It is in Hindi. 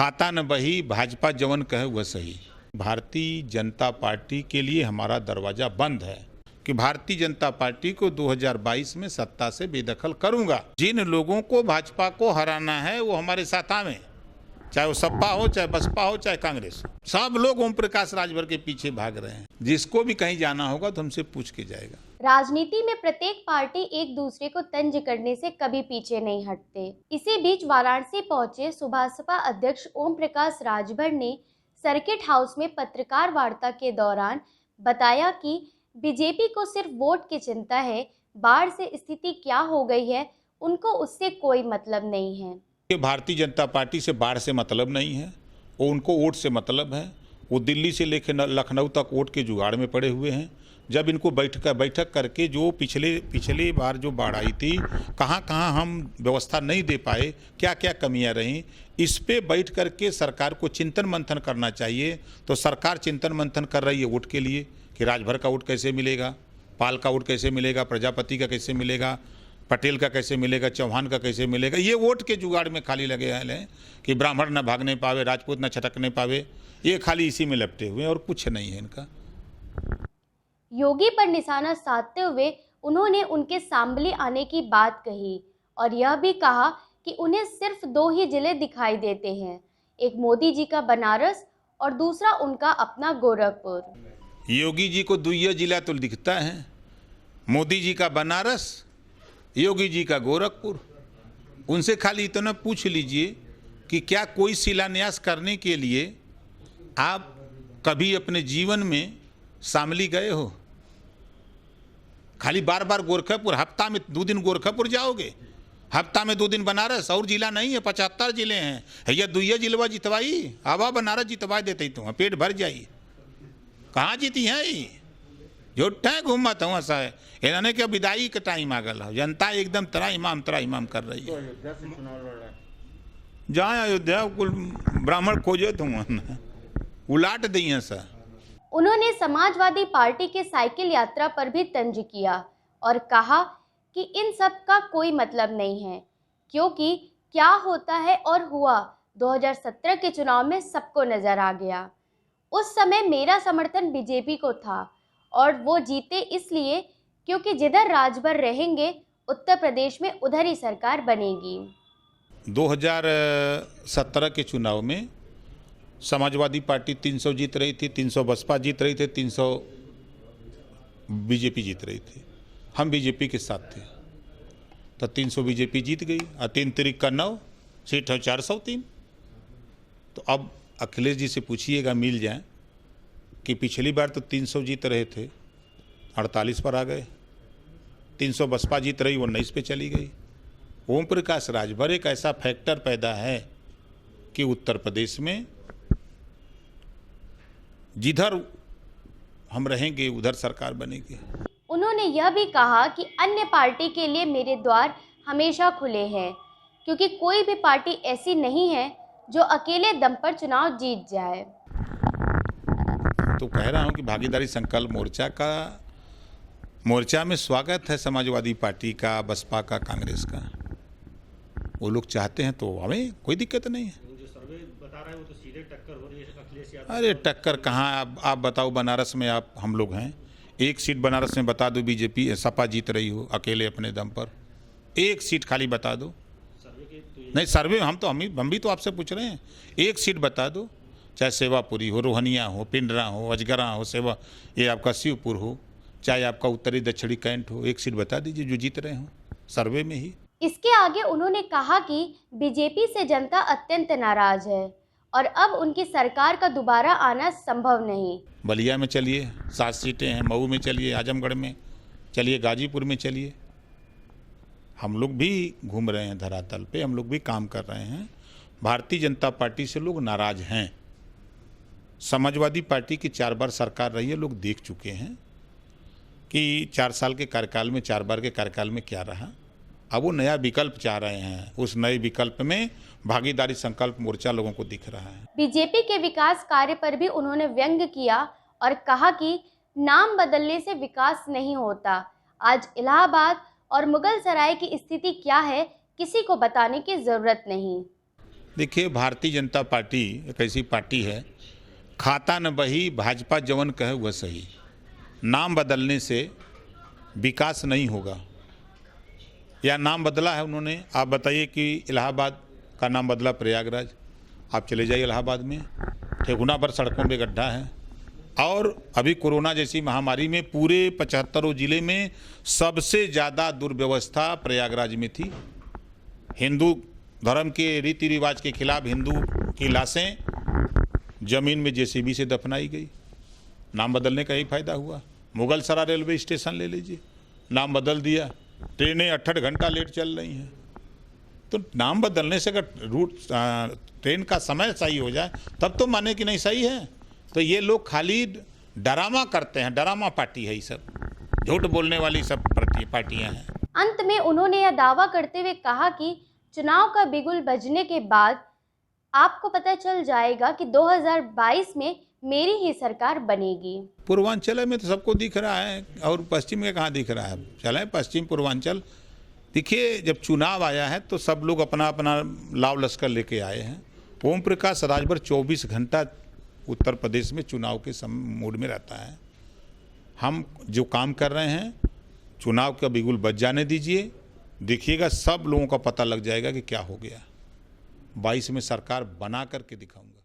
खाता न बही, भाजपा जवन कहे वह सही। भारतीय जनता पार्टी के लिए हमारा दरवाजा बंद है कि भारतीय जनता पार्टी को 2022 में सत्ता से बेदखल करूंगा। जिन लोगों को भाजपा को हराना है वो हमारे साथ आवे, चाहे वो सपा हो, चाहे बसपा हो, चाहे कांग्रेस हो। सब लोग ओम प्रकाश राजभर के पीछे भाग रहे हैं। जिसको भी कहीं जाना होगा तो हमसे पूछ के जाएगा। राजनीति में प्रत्येक पार्टी एक दूसरे को तंज करने से कभी पीछे नहीं हटते। इसी बीच वाराणसी पहुंचे सुभासपा अध्यक्ष ओम प्रकाश राजभर ने सर्किट हाउस में पत्रकार वार्ता के दौरान बताया कि बीजेपी को सिर्फ वोट की चिंता है। बाढ़ से स्थिति क्या हो गई है उनको उससे कोई मतलब नहीं है। भारतीय जनता पार्टी से बाढ़ से मतलब नहीं है, वो उनको वोट से मतलब है। वो दिल्ली से लेकर लखनऊ तक वोट के जुगाड़ में पड़े हुए हैं। जब इनको बैठक करके जो पिछले बार जो बाढ़ आई थी, कहाँ हम व्यवस्था नहीं दे पाए, क्या क्या कमियां रहीं, इस पे बैठ करके सरकार को चिंतन मंथन करना चाहिए। तो सरकार चिंतन मंथन कर रही है वोट के लिए कि राजभर का वोट कैसे मिलेगा, पाल का वोट कैसे मिलेगा, प्रजापति का कैसे मिलेगा, पटेल का कैसे मिलेगा, चौहान का कैसे मिलेगा। ये वोट के जुगाड़ में खाली लगे हैं कि ब्राह्मण न भागने पावे, राजपूत न छटकने पावे। ये खाली इसी में लपटे हुए और कुछ नहीं है इनका। योगी पर निशाना साधते हुए उन्होंने उनके सांबली आने की बात कही और यह भी कहा कि उन्हें सिर्फ 2 ही जिले दिखाई देते हैं, एक मोदी जी का बनारस और दूसरा उनका अपना गोरखपुर। योगी जी को 2 जिला तो दिखता है, मोदी जी का बनारस, योगी जी का गोरखपुर। उनसे खाली इतना पूछ लीजिए कि क्या कोई शिलान्यास करने के लिए आप कभी अपने जीवन में शामली गए हो? खाली बार बार गोरखपुर, हफ्ता में 2 दिन गोरखपुर जाओगे, हफ्ता में 2 दिन बनारस। और जिला नहीं है, 75 जिले हैं। भैया 2 जिलवा जितवाई, आवा बनारस जितवा देते तुम, पेट भर जाइए। कहाँ जीती हैं ये? झूठा घूमत हूँ सा इन्होंने क्या विदाई का टाइम आ गया। जनता एकदम तरा इमाम कर रही है। जहाँ अयोध्या कुल ब्राह्मण खोजे तो उलाट दी हैं सर। उन्होंने समाजवादी पार्टी के साइकिल यात्रा पर भी तंज किया और कहा कि इन सब का कोई मतलब नहीं है, क्योंकि क्या होता है और हुआ 2017 के चुनाव में सबको नजर आ गया। उस समय मेरा समर्थन बीजेपी को था और वो जीते इसलिए क्योंकि जिधर राजभर रहेंगे उत्तर प्रदेश में उधर ही सरकार बनेगी। 2017 के चुनाव में समाजवादी पार्टी 300 जीत रही थी, 300 बसपा जीत रही थी, 300 बीजेपी जीत रही थी। हम बीजेपी के साथ थे तो 300 बीजेपी जीत गई और 3 तिरिक का 9 सीट है, 403। तो अब अखिलेश जी से पूछिएगा मिल जाए कि पिछली बार तो 300 जीत रहे थे, 48 पर आ गए। 300 बसपा जीत रही, 19 पे चली गई। ओम प्रकाश राजभर एक ऐसा फैक्टर पैदा है कि उत्तर प्रदेश में जिधर हम रहेंगे उधर सरकार बनेगी। उन्होंने यह भी कहा कि अन्य पार्टी के लिए मेरे द्वार हमेशा खुले हैं, क्योंकि कोई भी पार्टी ऐसी नहीं है जो अकेले दम पर चुनाव जीत जाए। तो कह रहा हूं कि भागीदारी संकल्प मोर्चा में स्वागत है समाजवादी पार्टी का, बसपा का, कांग्रेस का। वो लोग चाहते हैं तो हमें कोई दिक्कत नहीं है। जो सर्वे बता रहा है वो तो सीधे टक्कर हो रही है अखिलेश यादव। अरे टक्कर कहाँ, आप बताओ। बनारस में हम लोग हैं, एक सीट बनारस में बता दो बीजेपी सपा जीत रही हो अकेले अपने दम पर। एक सीट खाली बता दो। नहीं सर्वे हम भी तो आपसे पूछ रहे हैं। एक सीट बता दो, चाहे सेवापुरी हो, रोहनिया हो, पिंडरा हो, अजगरा हो, ये आपका शिवपुर हो, चाहे आपका उत्तरी दक्षिणी कैंट हो। एक सीट बता दीजिए जो जीत रहे हो सर्वे में ही। इसके आगे उन्होंने कहा कि बीजेपी से जनता अत्यंत नाराज है और अब उनकी सरकार का दोबारा आना संभव नहीं। बलिया में चलिए 7 सीटें हैं, मऊ में चलिए, आजमगढ़ में चलिए, गाजीपुर में चलिए। हम लोग भी घूम रहे हैं धरातल पे, हम लोग भी काम कर रहे हैं। भारतीय जनता पार्टी से लोग नाराज हैं। समाजवादी पार्टी की 4 बार सरकार रही है, लोग देख चुके हैं कि 4 साल के कार्यकाल में, 4 बार के कार्यकाल में क्या रहा। अब वो नया विकल्प चाह रहे हैं। उस नए विकल्प में भागीदारी संकल्प मोर्चा लोगों को दिख रहा है। बीजेपी के विकास कार्य पर भी उन्होंने व्यंग्य किया और कहा कि नाम बदलने से विकास नहीं होता। आज इलाहाबाद और मुगल सराय की स्थिति क्या है किसी को बताने की जरूरत नहीं। देखिए, भारतीय जनता पार्टी एक ऐसी पार्टी है, खाता न बही भाजपा जवन कहे वह सही। नाम बदलने से विकास नहीं होगा। या नाम बदला है उन्होंने, आप बताइए कि इलाहाबाद का नाम बदला प्रयागराज, आप चले जाइए इलाहाबाद में ठेकुना पर सड़कों में गड्ढा है। और अभी कोरोना जैसी महामारी में पूरे 75 जिले में सबसे ज़्यादा दुर्व्यवस्था प्रयागराज में थी। हिंदू धर्म के रीति रिवाज के खिलाफ हिंदू की लाशें जमीन में जेसीबी से दफनाई गई। नाम बदलने का ही फायदा हुआ। मुगल सराय रेलवे स्टेशन ले लीजिए, नाम बदल दिया, ट्रेनें 8-8 घंटा लेट चल रही हैं। तो नाम बदलने से अगर रूट ट्रेन का समय सही हो जाए तब तो माने कि नहीं सही है। तो ये लोग खाली डरामा करते हैं, डरामा पार्टी है, ये सब झूठ बोलने वाली सब पार्टियां हैं। अंत में उन्होंने यह दावा करते हुए कहा कि चुनाव का बिगुल बजने के बाद आपको पता चल जाएगा कि 2022 में मेरी ही सरकार बनेगी। पूर्वांचल में तो सबको दिख रहा है, और पश्चिम में कहाँ दिख रहा है। चले पश्चिम पूर्वांचल, देखिए जब चुनाव आया है तो सब लोग अपना अपना लाव लश्कर लेके आए हैं। ओम प्रकाश राजभर 24 घंटा उत्तर प्रदेश में चुनाव के मूड में रहता है। हम जो काम कर रहे हैं, चुनाव का बिगुल बज जाने दीजिए, देखिएगा सब लोगों का पता लग जाएगा कि क्या हो गया। 22 में सरकार बना करके दिखाऊंगा।